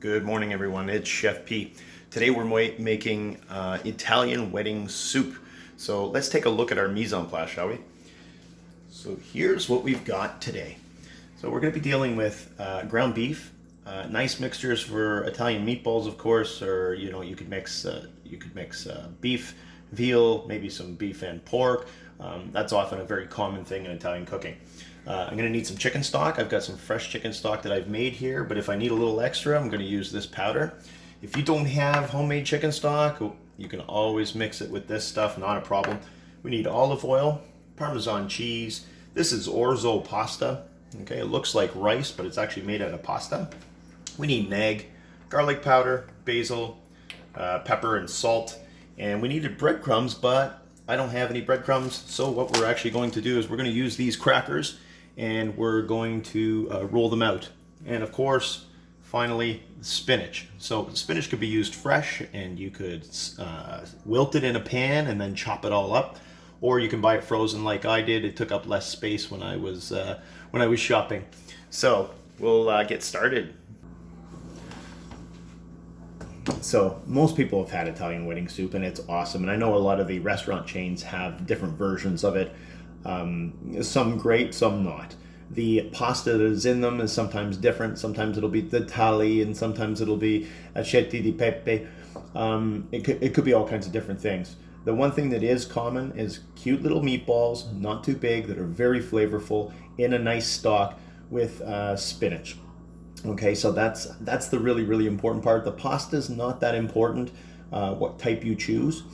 Good morning, everyone. It's Chef P. Today we're making Italian wedding soup. So let's take a look at our mise en place, shall we? So here's what we've got today. So we're going to be dealing with ground beef, nice mixtures for Italian meatballs, of course, or you could mix beef, veal, maybe some beef and pork. That's often a very common thing in Italian cooking. I'm going to need some chicken stock. I've got some fresh chicken stock that I've made here, but if I need a little extra, I'm going to use this powder. If you don't have homemade chicken stock, you can always mix it with this stuff, not a problem. We need olive oil, Parmesan cheese. This is orzo pasta. Okay, it looks like rice, but it's actually made out of pasta. We need an egg, garlic powder, basil, pepper and salt, and we needed breadcrumbs, but I don't have any breadcrumbs. So what we're actually going to do is we're going to use these crackers and we're going to roll them out. And of course, finally, spinach. So spinach could be used fresh, and you could wilt it in a pan and then chop it all up, or you can buy it frozen like I did. It took up less space when I was shopping. So we'll get started. So most people have had Italian wedding soup, and it's awesome. And I know a lot of the restaurant chains have different versions of it. Some great, some not. The pasta that is in them is sometimes different. Sometimes it'll be the tali, and sometimes it'll be aceti di pepe. It could be all kinds of different things. The one thing that is common is cute little meatballs, not too big, that are very flavorful in a nice stock with spinach. Okay, so that's the really important part. The pasta is not that important, what type you choose.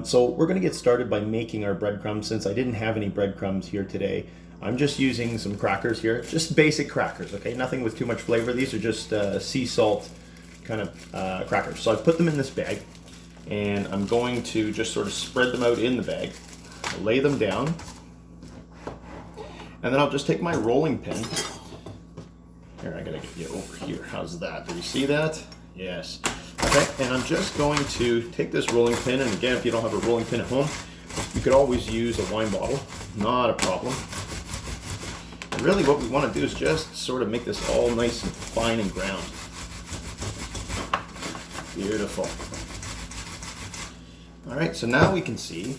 So we're going to get started by making our breadcrumbs. Since I didn't have any breadcrumbs here today, I'm just using some crackers here, just basic crackers, okay? Nothing with too much flavor. These are just sea salt kind of crackers. So I put them in this bag, and I'm going to just sort of spread them out in the bag, lay them down, and then I'll just take my rolling pin. Here, I gotta get you over here. How's that? Do you see that? Yes. Okay, and I'm just going to take this rolling pin, and again, if you don't have a rolling pin at home, you could always use a wine bottle. Not a problem. And really what we want to do is just sort of make this all nice and fine and ground. Beautiful. All right, so now we can see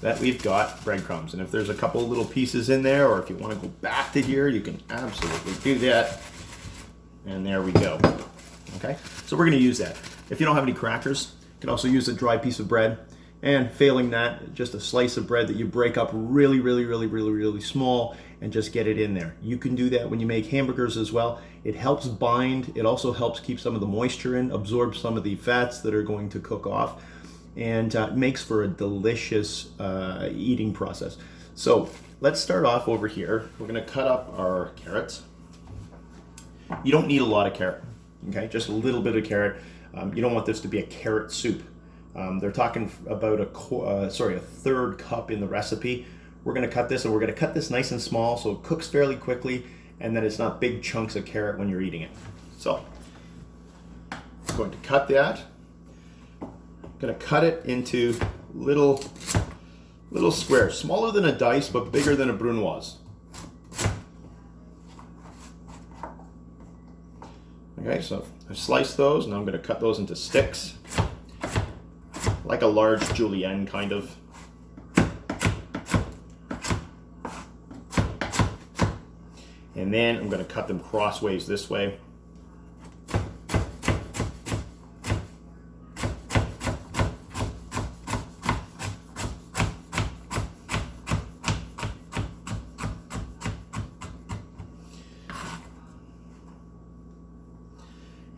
that we've got breadcrumbs. And if there's a couple little pieces in there, or if you want to go back to here, you can absolutely do that. And there we go. Okay, so we're going to use that. If you don't have any crackers, you can also use a dry piece of bread. And failing that, just a slice of bread that you break up really small and just get it in there. You can do that when you make hamburgers as well. It helps bind. It also helps keep some of the moisture in, absorb some of the fats that are going to cook off, and makes for a delicious eating process. So let's start off over here. We're going to cut up our carrots. You don't need a lot of carrot, okay? Just a little bit of carrot. You don't want this to be a carrot soup. They're talking about a third cup in the recipe. We're going to cut this, and we're going to cut this nice and small so it cooks fairly quickly, and then it's not big chunks of carrot when you're eating it. So I'm going to cut that. Going to cut it into little squares, smaller than a dice but bigger than a brunoise. Okay, so I sliced those. Now I'm going to cut those into sticks, like a large julienne kind of. And then I'm going to cut them crossways this way.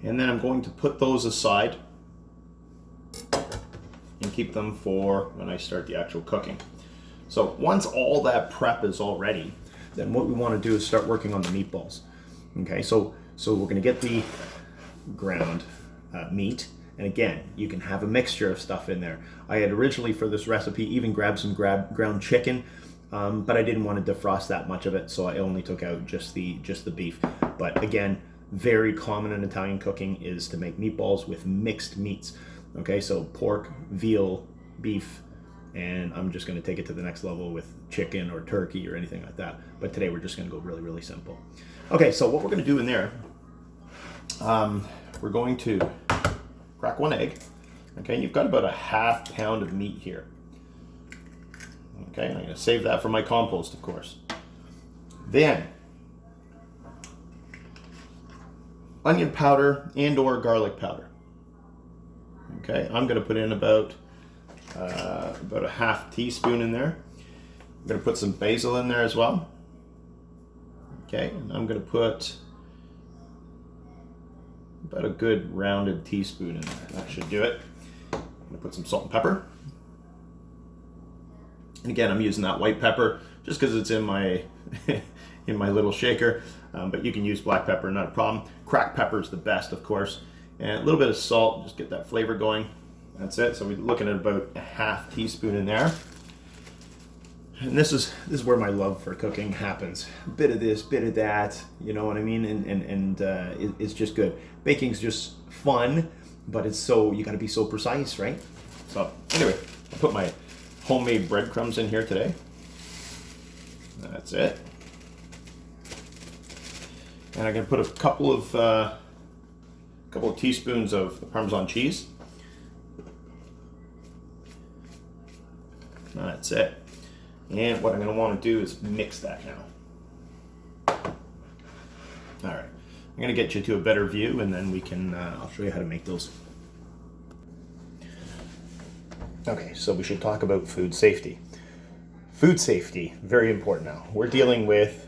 And then I'm going to put those aside and keep them for when I start the actual cooking. So once all that prep is all ready, then what we want to do is start working on the meatballs. Okay, so we're going to get the ground meat, and again, you can have a mixture of stuff in there. I had originally for this recipe even grabbed some ground chicken, but I didn't want to defrost that much of it, so I only took out just the beef. But again, very common in Italian cooking is to make meatballs with mixed meats. Okay, so pork, veal, beef, and I'm just going to take it to the next level with chicken or turkey or anything like that. But today we're just going to go really simple. Okay, so what we're going to do in there We're going to crack one egg. Okay, you've got about a ½ pound of meat here. Okay, I'm going to save that for my compost, of course. Then, onion powder and or garlic powder. Okay, I'm going to put in about a ½ teaspoon in there. I'm going to put some basil in there as well. Okay, and I'm going to put about a good rounded teaspoon in there. That should do it. I'm going to put some salt and pepper. And again, I'm using that white pepper just because it's in my in my little shaker. But you can use black pepper, not a problem. Cracked pepper is the best, of course. And a little bit of salt, just get that flavor going. That's it. So we're looking at about a ½ teaspoon in there. And this is where my love for cooking happens. A bit of this, bit of that, you know what I mean? And it's just good. Baking's just fun, but it's so, you gotta be so precise, right? So anyway, I put my homemade breadcrumbs in here today. That's it. And I'm gonna put a couple of teaspoons of Parmesan cheese. That's it. And what I'm going to want to do is mix that now. All right, I'm going to get you to a better view, and then we can. I'll show you how to make those. Okay, so we should talk about food safety. Food safety, very important now. We're dealing with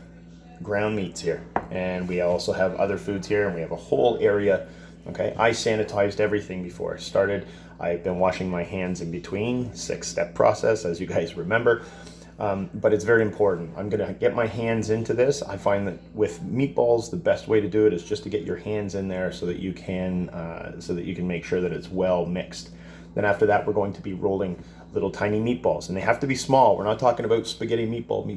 ground meats here, and we also have other foods here, and we have a whole area. Okay, I sanitized everything before I started. I've been washing my hands in between, 6-step process, as you guys remember. But it's very important. I'm gonna get my hands into this. I find that with meatballs, the best way to do it is just to get your hands in there so that you can make sure that it's well mixed. Then after that, we're going to be rolling little tiny meatballs, and they have to be small. We're not talking about spaghetti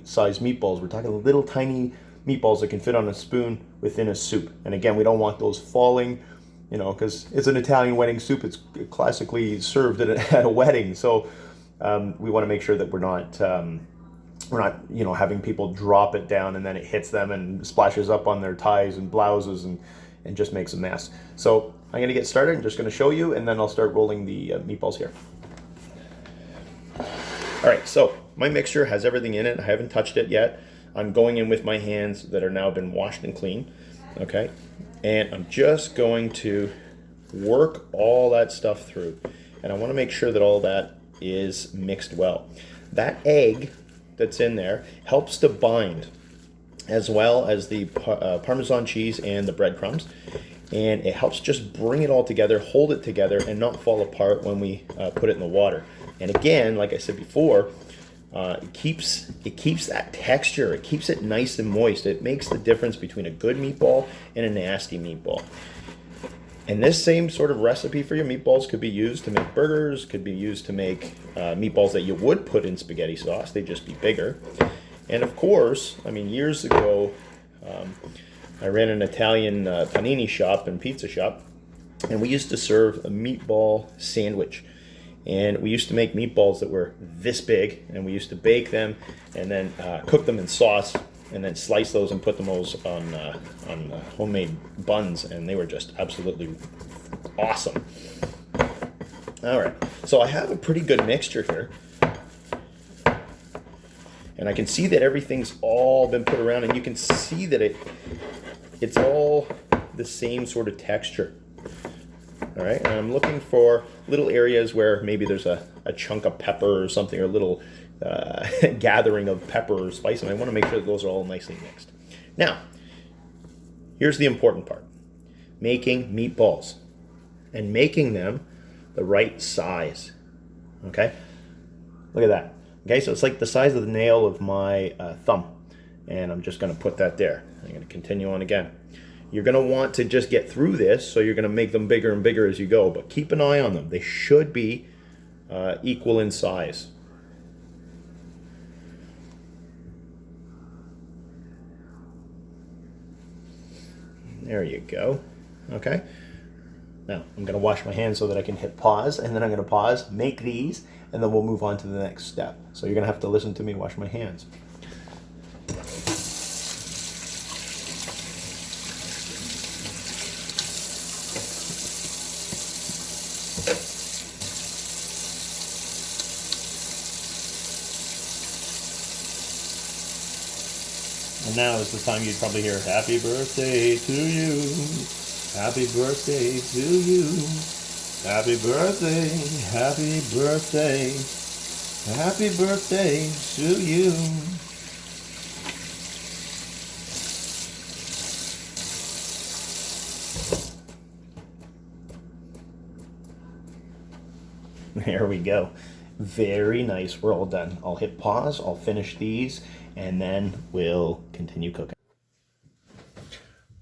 sized meatballs. We're talking little tiny meatballs that can fit on a spoon within a soup. And again, we don't want those falling, you know, because it's an Italian wedding soup. It's classically served at a wedding. So we want to make sure that we're not, you know, having people drop it down and then it hits them and splashes up on their ties and blouses and just makes a mess. So I'm going to get started. I'm just going to show you, and then I'll start rolling the meatballs here. All right, so my mixture has everything in it. I haven't touched it yet. I'm going in with my hands that are now been washed and clean. Okay, and I'm just going to work all that stuff through, and I want to make sure that all that is mixed well. That egg that's in there helps to bind, as well as the Parmesan cheese and the breadcrumbs, and it helps just bring it all together, hold it together, and not fall apart when we put it in the water. And again, like I said before, it keeps that texture. It keeps it nice and moist. It makes the difference between a good meatball and a nasty meatball. And this same sort of recipe for your meatballs could be used to make burgers, could be used to make meatballs that you would put in spaghetti sauce. They'd just be bigger. And of course, I mean, years ago, I ran an Italian panini shop and pizza shop, and we used to serve a meatball sandwich. And we used to make meatballs that were this big, and we used to bake them and then cook them in sauce, and then slice those and put them on homemade buns, and they were just absolutely awesome. All right, so I have a pretty good mixture here, and I can see that everything's all been put around, and you can see that it's all the same sort of texture. All right, and I'm looking for little areas where maybe there's a chunk of pepper or something, or a little gathering of pepper or spice, and I want to make sure that those are all nicely mixed. Now, here's the important part. Making meatballs and making them the right size. Okay, look at that. Okay, so it's like the size of the nail of my thumb, and I'm just going to put that there. I'm going to continue on again. You're going to want to just get through this, so you're going to make them bigger and bigger as you go, but keep an eye on them. They should be equal in size. There you go. Okay. Now, I'm going to wash my hands so that I can hit pause, and then I'm going to pause, make these, and then we'll move on to the next step. So you're going to have to listen to me wash my hands. And now is the time you'd probably hear, happy birthday to you, happy birthday to you, happy birthday, happy birthday, happy birthday to you. There we go. Very nice. We're all done. I'll hit pause. I'll finish these and then we'll continue cooking.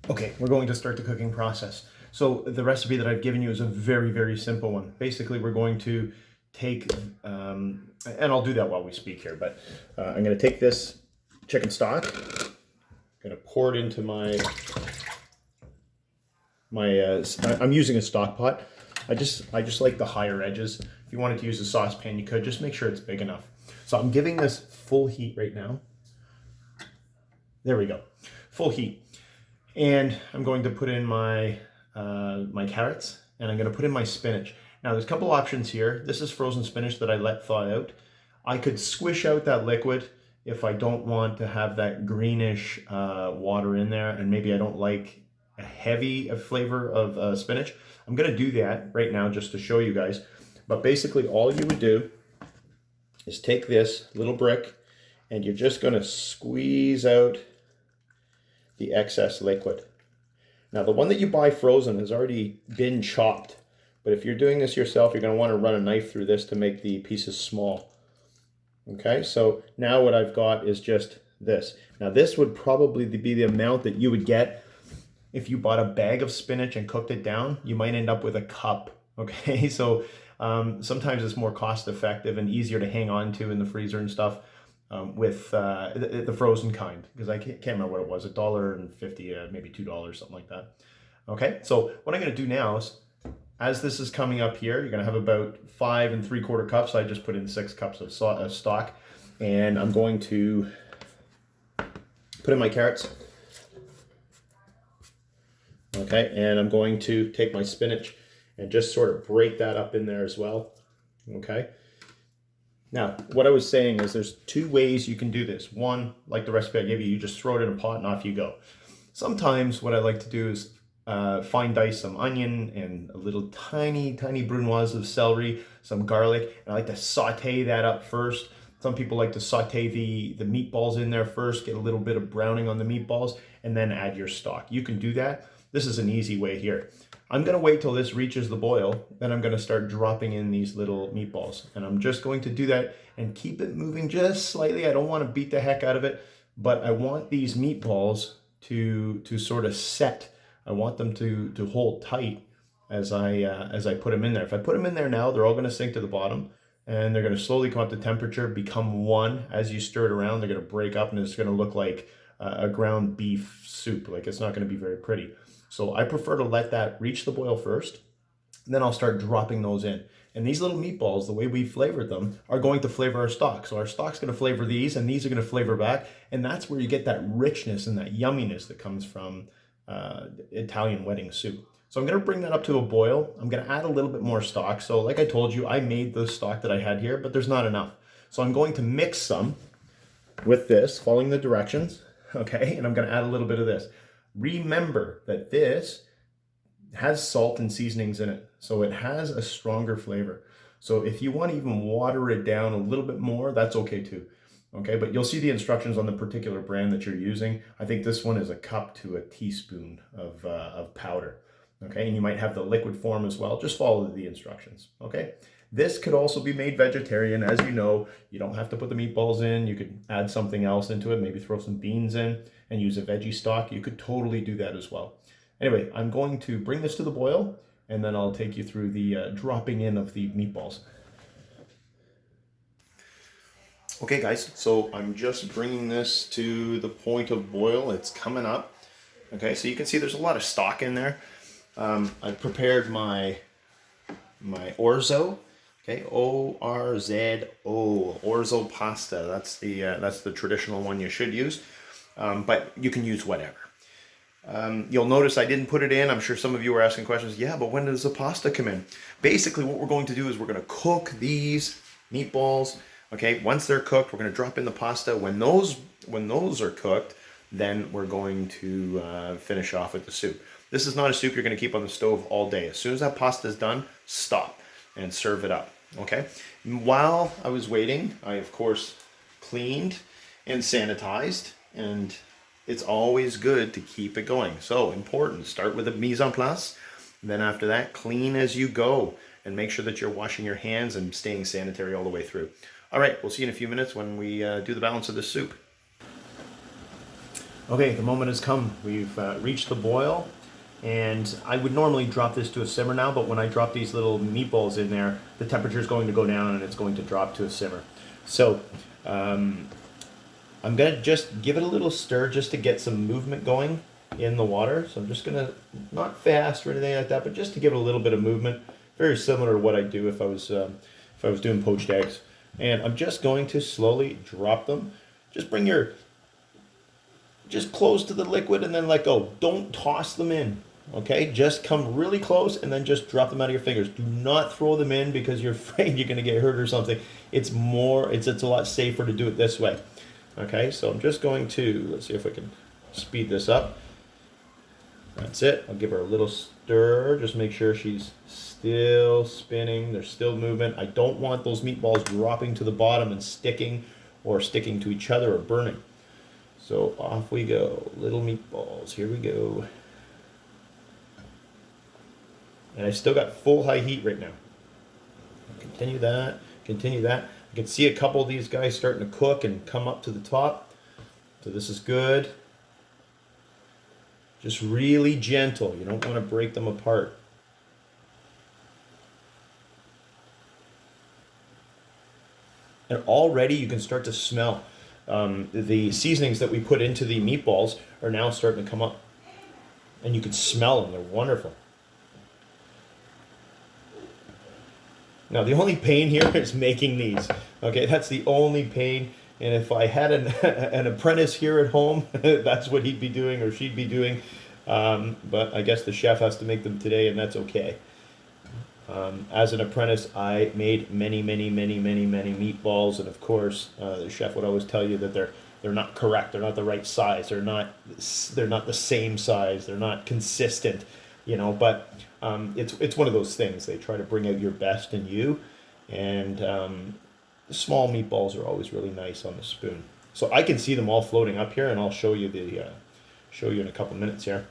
Okay, we're going to start the cooking process. So the recipe that I've given you is a very, very simple one. Basically, we're going to take, and I'll do that while we speak here, but I'm going to take this chicken stock, I'm going to pour it into I'm using a stock pot. I just like the higher edges. If you wanted to use a saucepan, you could. Just make sure it's big enough. So I'm giving this full heat right now. There we go, full heat. And I'm going to put in my my carrots, and I'm going to put in my spinach. Now there's a couple options here. This is frozen spinach that I let thaw out. I could squish out that liquid if I don't want to have that greenish water in there, and maybe I don't like a heavy flavor of spinach. I'm going to do that right now just to show you guys. But basically all you would do is take this little brick and you're just going to squeeze out the excess liquid. Now the one that you buy frozen has already been chopped, but if you're doing this yourself, you're going to want to run a knife through this to make the pieces small. Okay, so now what I've got is just this. Now this would probably be the amount that you would get if you bought a bag of spinach and cooked it down. You might end up with a cup. Okay, so sometimes it's more cost effective and easier to hang on to in the freezer and stuff with the frozen kind, because I can't remember what it was, $1.50, maybe $2, something like that. Okay, so what I'm going to do now is, as this is coming up here, you're going to have about 5 3/4 cups. I just put in 6 cups of stock, and I'm going to put in my carrots. Okay, and I'm going to take my spinach and just sort of break that up in there as well. Okay. Now, what I was saying is there's 2 ways you can do this. One, like the recipe I gave you, you just throw it in a pot and off you go. Sometimes what I like to do is fine dice some onion and a little tiny brunoise of celery, some garlic, and I like to saute that up first. Some people like to saute the meatballs in there first, get a little bit of browning on the meatballs, and then add your stock. You can do that. This is an easy way here. I'm going to wait till this reaches the boil, then I'm going to start dropping in these little meatballs. And I'm just going to do that and keep it moving just slightly. I don't want to beat the heck out of it, but I want these meatballs to sort of set. I want them to hold tight as I put them in there. If I put them in there now, they're all going to sink to the bottom, and they're going to slowly come up to temperature, become one. As you stir it around, they're going to break up, and it's going to look like a ground beef soup. Like, it's not going to be very pretty. So I prefer to let that reach the boil first, and then I'll start dropping those in. And these little meatballs, the way we flavored them, are going to flavor our stock. So our stock's going to flavor these, and these are going to flavor back. And that's where you get that richness and that yumminess that comes from Italian wedding soup. So I'm going to bring that up to a boil. I'm going to add a little bit more stock. So like I told you, I made the stock that I had here, but there's not enough. So I'm going to mix some with this, following the directions. Okay, and I'm going to add a little bit of this. Remember that this has salt and seasonings in it, so it has a stronger flavor. So if you want to even water it down a little bit more, that's okay too. Okay, but you'll see the instructions on the particular brand that you're using. I think this one is a cup to a teaspoon of powder. Okay, and you might have the liquid form as well. Just follow the instructions. Okay, this could also be made vegetarian. As you know, you don't have to put the meatballs in. You could add something else into it, maybe throw some beans in and use a veggie stock. You could totally do that as well. Anyway, I'm going to bring this to the boil, and then I'll take you through the dropping in of the meatballs. Okay guys, so I'm just bringing this to the point of boil. It's coming up. Okay, so you can see there's a lot of stock in there. I've prepared my orzo. Okay, O-R-Z-O, orzo pasta. That's the traditional one you should use, but you can use whatever. You'll notice I didn't put it in. I'm sure some of you were asking questions. Yeah, but when does the pasta come in? Basically, what we're going to do is we're going to cook these meatballs. Okay, once they're cooked, we're going to drop in the pasta. When those are cooked, Then we're going to finish off with the soup. This is not a soup you're going to keep on the stove all day. As soon as that pasta is done, stop and serve it up. Okay. While I was waiting, I of course cleaned and sanitized, and it's always good to keep it going. So important. Start with a mise en place. Then after that, clean as you go, and make sure that you're washing your hands and staying sanitary all the way through. All right, we'll see you in a few minutes when we do the balance of this soup. Okay, the moment has come. We've reached the boil, and I would normally drop this to a simmer now, but when I drop these little meatballs in there, the temperature is going to go down and it's going to drop to a simmer. So I'm going to just give it a little stir just to get some movement going in the water. So I'm just going to, not fast or anything like that, but just to give it a little bit of movement. Very similar to what I'd do if I was doing poached eggs. And I'm just going to slowly drop them. Just bring your, just close to the liquid and then let go. Don't toss them in, okay? Just come really close and then just drop them out of your fingers. Do not throw them in because you're afraid you're gonna get hurt or something. It's a lot safer to do it this way. Okay, so I'm just going to, let's see if we can speed this up. That's it. I'll give her a little stir. Just make sure she's still spinning. There's still movement. I don't want those meatballs dropping to the bottom and sticking to each other or burning. So off we go. Little meatballs. Here we go. And I still got full high heat right now. Continue that. Continue that. I can see a couple of these guys starting to cook and come up to the top. So this is good. Just really gentle. You don't want to break them apart. And already you can start to smell the seasonings that we put into the meatballs are now starting to come up. And you can smell them. They're wonderful. Now the only pain here is making these. Okay, that's the only pain. And if I had an apprentice here at home, that's what he'd be doing or she'd be doing. But I guess the chef has to make them today, and that's okay. As an apprentice, I made many meatballs, and of course, the chef would always tell you that they're not correct, they're not the right size, they're not the same size, they're not consistent, you know. But it's one of those things. They try to bring out your best in you, and the small meatballs are always really nice on the spoon. So I can see them all floating up here, and I'll show you in a couple minutes here.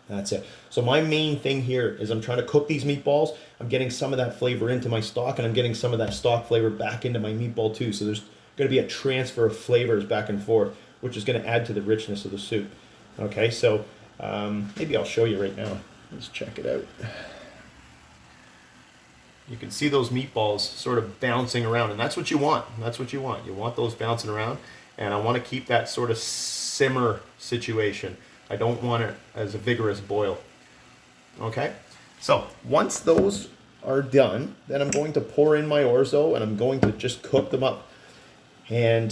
That's it. So my main thing here is I'm trying to cook these meatballs. I'm getting some of that flavor into my stock, and I'm getting some of that stock flavor back into my meatball too. So there's going to be a transfer of flavors back and forth, which is going to add to the richness of the soup. Okay, so maybe I'll show you right now. Let's check it out. You can see those meatballs sort of bouncing around, and that's what you want. That's what you want. You want those bouncing around, and I want to keep that sort of simmer situation. I don't want it as a vigorous boil. Okay, so once those are done, then I'm going to pour in my orzo, and I'm going to just cook them up, and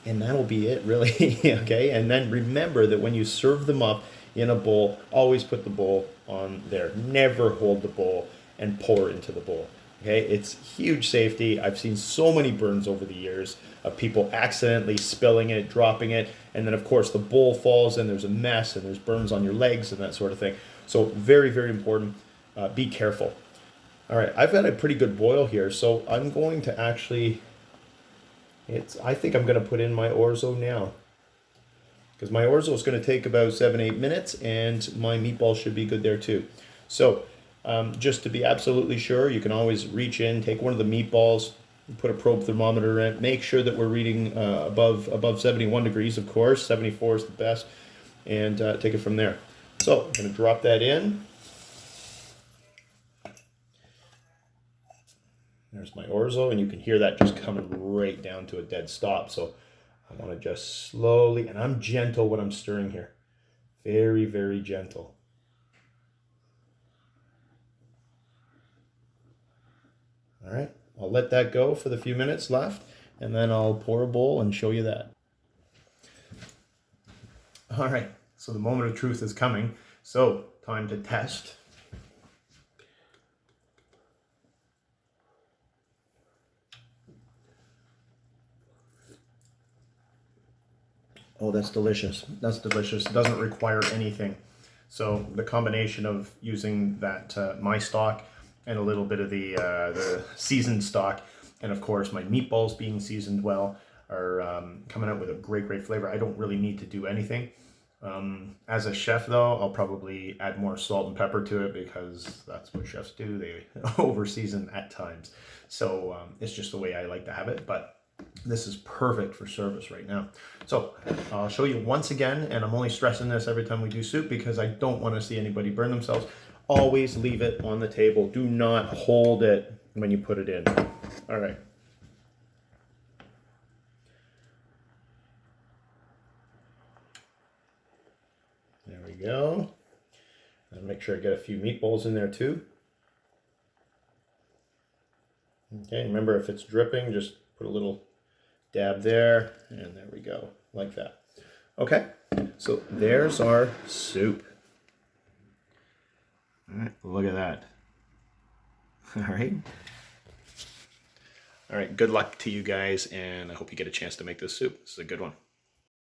that'll be it, really. Okay, and then remember that when you serve them up in a bowl, always put the bowl on there. Never hold the bowl and pour into the bowl. Okay, it's huge safety. I've seen so many burns over the years of people accidentally spilling it, dropping it, and then of course the bowl falls and there's a mess and there's burns on your legs and that sort of thing. So very important. Be careful. All right, I've got a pretty good boil here, so I'm going to actually, I think I'm going to put in my orzo now, because my orzo is going to take about 7-8 minutes, and my meatball should be good there too. So just to be absolutely sure, you can always reach in, take one of the meatballs, put a probe thermometer in it, make sure that we're reading above 71 degrees, of course. 74 is the best, and take it from there. So I'm going to drop that in. There's my orzo, and you can hear that just coming right down to a dead stop. So I want to just slowly, and I'm gentle when I'm stirring here. Very gentle. All right, I'll let that go for the few minutes left, and then I'll pour a bowl and show you that. All right, so the moment of truth is coming. So time to test. Oh, that's delicious. That's delicious. It doesn't require anything. So the combination of using that my stock and a little bit of the seasoned stock, and of course my meatballs being seasoned well, are coming out with a great, great flavor. I don't really need to do anything. As a chef though, I'll probably add more salt and pepper to it because that's what chefs do. They over season at times. So it's just the way I like to have it, but this is perfect for service right now. So I'll show you once again, and I'm only stressing this every time we do soup because I don't want to see anybody burn themselves. Always leave it on the table. Do not hold it when you put it in. All right. There we go. And make sure I get a few meatballs in there too. Okay, remember if it's dripping, just put a little dab there, and there we go, like that. Okay, so there's our soup. All right, look at that. All right. All right, good luck to you guys, and I hope you get a chance to make this soup. This is a good one.